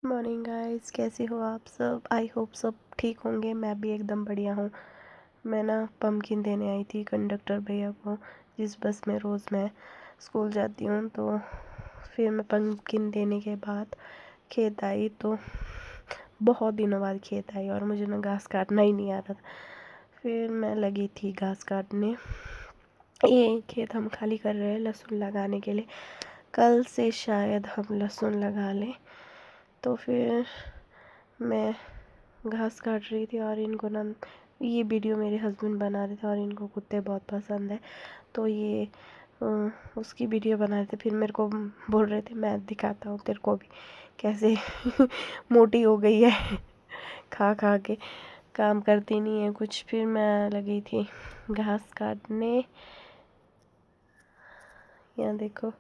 Morning guys, कैसे हो आप सब। आई होप सब ठीक होंगे। मैं भी एकदम बढ़िया हूँ। मैं ना पम्पकिन देने आई थी कंडक्टर भैया को, जिस बस में रोज़ मैं स्कूल जाती हूँ। तो फिर मैं पम्पकिन देने के बाद खेत आई, तो बहुत दिनों बाद खेत आई और मुझे ना घास काटना ही नहीं आ रहा था। फिर मैं लगी थी घास काटने। ये खेत हम खाली कर रहे हैं लहसुन लगाने के लिए। कल से शायद हम लहसुन लगा लें। तो फिर मैं घास काट रही थी और इनको ना ये वीडियो मेरे हस्बैंड बना रहे थे और इनको कुत्ते बहुत पसंद है। तो ये अ, उसकी वीडियो बना रहे थे। फिर मेरे को बोल रहे थे मैं दिखाता हूँ तेरे को भी कैसे मोटी हो गई है खा खा के, काम करती नहीं है कुछ। फिर मैं लगी थी घास काटने। यहाँ देखो,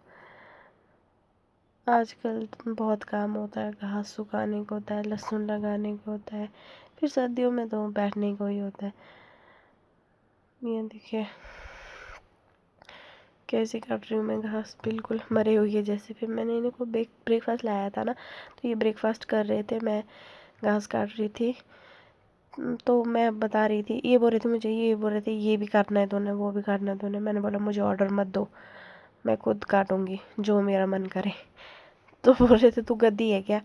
आजकल बहुत काम होता है। घास सुखाने को होता है, लहसुन लगाने को होता है, फिर सर्दियों में तो बैठने को ही होता है। ये देखिए कैसे काट रही हूँ मैं घास, बिल्कुल मरे हुए है जैसे। फिर मैंने इनको ब्रेकफास्ट लाया था ना, तो ये ब्रेकफास्ट कर रहे थे, मैं घास काट रही थी। तो मैं बता रही थी, ये बोल रहे थे मुझे, ये बोल रहे थे ये भी काटना है तूने, वो भी काटना है तूने। मैंने बोला मुझे ऑर्डर मत दो, मैं खुद काटूँगी जो मेरा मन करे। तो बोल रहे थे तू गद्दी है क्या,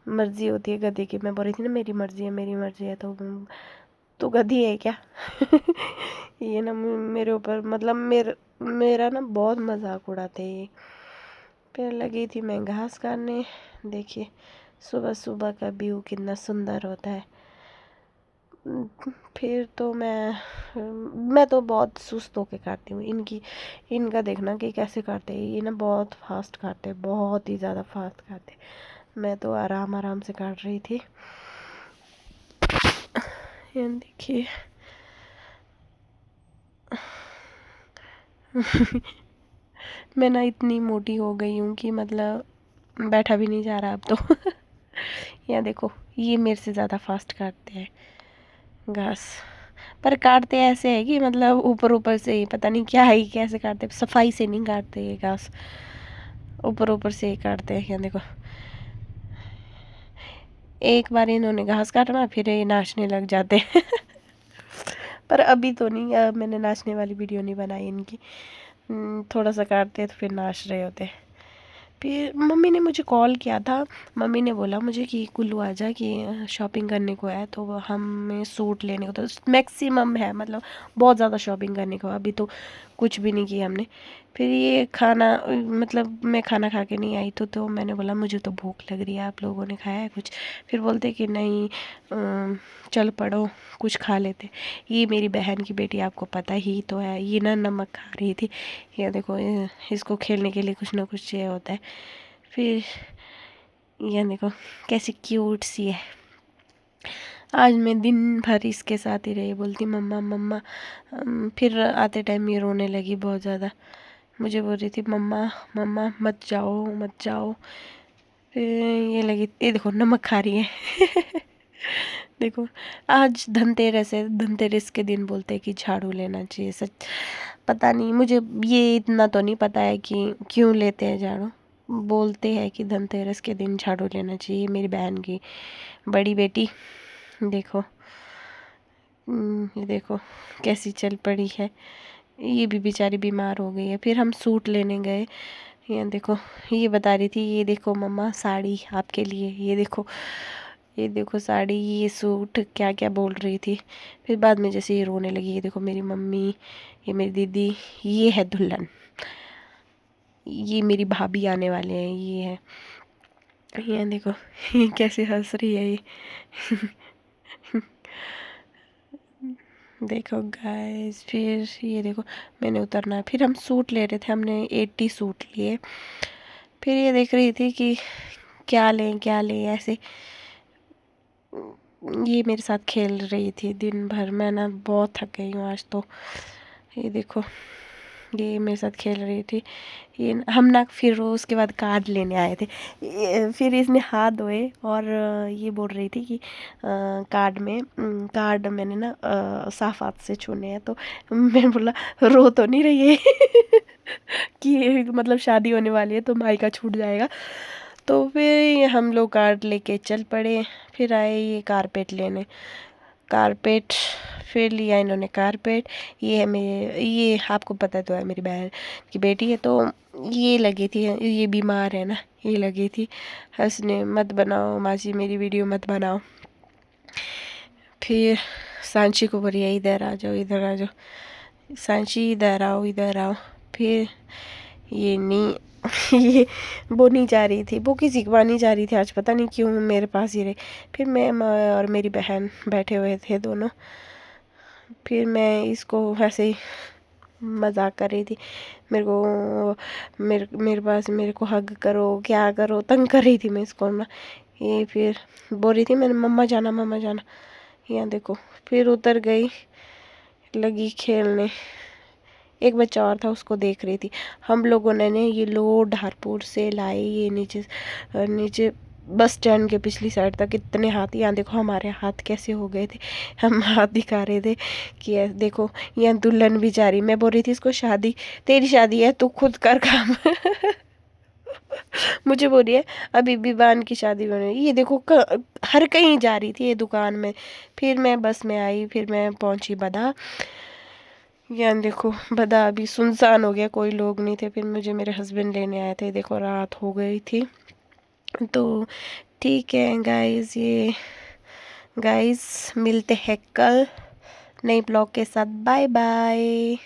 मर्जी होती है गद्दी की। मैं बोल रही थी ना मेरी मर्जी है, मेरी मर्जी है। तो तू गधी है क्या ये ना मेरे ऊपर, मतलब मेरा ना बहुत मजाक उड़ाते हैं ये। फिर लगी थी मैं घास काटने। देखिए सुबह सुबह का व्यू कितना सुंदर होता है। फिर तो मैं तो बहुत सुस्त होके काटती हूँ। इनका देखना कि कैसे काटते हैं। ये ना बहुत फास्ट काटते हैं, बहुत ही ज़्यादा फास्ट काटते हैं। मैं तो आराम आराम से काट रही थी। ये देखिए मैं ना इतनी मोटी हो गई हूँ कि मतलब बैठा भी नहीं जा रहा अब तो यहाँ देखो, ये मेरे से ज़्यादा फास्ट काटते हैं घास। पर काटते ऐसे है कि मतलब ऊपर ऊपर से ही, पता नहीं क्या है, कैसे काटते, सफाई से नहीं काटते ये घास, ऊपर ऊपर से ही काटते हैं। यहाँ देखो, एक बार इन्होंने घास काटना फिर ये नाचने लग जाते हैं पर अभी तो नहीं, मैंने नाचने वाली वीडियो नहीं बनाई इनकी। थोड़ा सा काटते हैं तो फिर नाच रहे होते हैं। फिर मम्मी ने मुझे कॉल किया था। मम्मी ने बोला मुझे कि कुल्लू आजा कि शॉपिंग करने को है, तो हमें सूट लेने को, तो मैक्सिमम है, मतलब बहुत ज़्यादा शॉपिंग करने को। अभी तो कुछ भी नहीं किया हमने। फिर ये खाना, मतलब मैं खाना खा के नहीं आई तो मैंने बोला मुझे तो भूख लग रही है, आप लोगों ने खाया है कुछ। फिर बोलते कि नहीं, चल पड़ो कुछ खा लेते। ये मेरी बहन की बेटी, आपको पता ही तो है, ये ना नमक खा रही थी। ये देखो, इसको खेलने के लिए कुछ ना कुछ चाहिए होता है। फिर ये देखो कैसी क्यूट सी है। आज मैं दिन भर इसके साथ ही रही, बोलती मम्मा मम्मा। फिर आते टाइम ये रोने लगी बहुत ज़्यादा। मुझे बोल रही थी मम्मा मम्मा मत जाओ मत जाओ। फिर ये लगी, ये देखो नमक खा रही है देखो, आज धनतेरस है, धनतेरस के दिन बोलते हैं कि झाड़ू लेना चाहिए। सच पता नहीं मुझे, ये इतना तो नहीं पता है कि क्यों लेते हैं झाड़ू। बोलते हैं कि धनतेरस के दिन झाड़ू लेना चाहिए। मेरी बहन की बड़ी बेटी देखो, ये देखो कैसी चल पड़ी है। ये भी बेचारी बीमार हो गई है। फिर हम सूट लेने गए। ये देखो, ये बता रही थी, ये देखो मम्मा साड़ी आपके लिए, ये देखो, ये देखो साड़ी, ये सूट, क्या क्या बोल रही थी। फिर बाद में जैसे ये रोने लगी, ये देखो मेरी मम्मी, ये मेरी दीदी, ये है दुल्हन, ये मेरी भाभी आने वाले हैं, ये है। ये देखो ये कैसे हंस रही है ये देखो गाइस, फिर ये देखो मैंने उतरना है। फिर हम सूट ले रहे थे, हमने 80 सूट लिए। फिर ये देख रही थी कि क्या लें ऐसे। ये मेरे साथ खेल रही थी दिन भर। मैं ना बहुत थक गई हूँ आज तो। ये देखो, ये मेरे साथ खेल रही थी। ये हम ना फिर उसके बाद कार्ड लेने आए थे। फिर इसने हाथ धोए और ये बोल रही थी कि कार्ड में, कार्ड मैंने ना साफ हाथ से छूने हैं। तो मैंने बोला रो तो नहीं रही है कि मतलब शादी होने वाली है तो माई का छूट जाएगा। तो फिर हम लोग कार्ड लेके चल पड़े। फिर आए ये कारपेट लेने। कारपेट फिर लिया इन्होंने कारपेट। ये है मेरे, ये आपको पता तो है मेरी बहन की बेटी है, तो ये लगी थी, ये बीमार है ना, ये लगी थी हंसने, मत बनाओ मासी मेरी वीडियो मत बनाओ। फिर सांची को बोलिए इधर आ जाओ, इधर आ जाओ, सांची इधर आओ, इधर आओ। फिर ये नहीं ये वो नहीं जा रही थी, वो किसी के पास नहीं जा रही थी आज, पता नहीं क्यों मेरे पास ही रही। फिर मैं और मेरी बहन बैठे हुए थे दोनों। फिर मैं इसको ऐसे ही मजाक कर रही थी, मेरे को मेरे पास मेरे को हग करो, क्या करो, तंग कर रही थी मैं इसको ना। ये फिर बोल रही थी मैंने मम्मा जाना, मम्मा जाना। यहाँ देखो, फिर उतर गई, लगी खेलने। एक बच्चा और था, उसको देख रही थी। हम लोगों ने ये लोड धारपुर से लाए, ये नीचे नीचे बस स्टैंड के पिछली साइड तक इतने हाथ। यहाँ देखो हमारे हाथ कैसे हो गए थे, हम हाथ दिखा रहे थे कि देखो यहाँ दुल्हन भी जा रही। मैं बोल रही थी इसको शादी, तेरी शादी है तू खुद कर काम मुझे बोल रही है अभी विवान की शादी बन रही। ये देखो हर कहीं जा रही थी ये दुकान में। फिर मैं बस में आई, फिर मैं पहुंची बदा। यहाँ देखो बदा अभी सुनसान हो गया, कोई लोग नहीं थे। फिर मुझे मेरे हस्बैंड लेने आए थे, देखो रात हो गई थी। तो ठीक है गाइस, ये गाइस मिलते हैं कल नई ब्लॉग के साथ। Bye bye.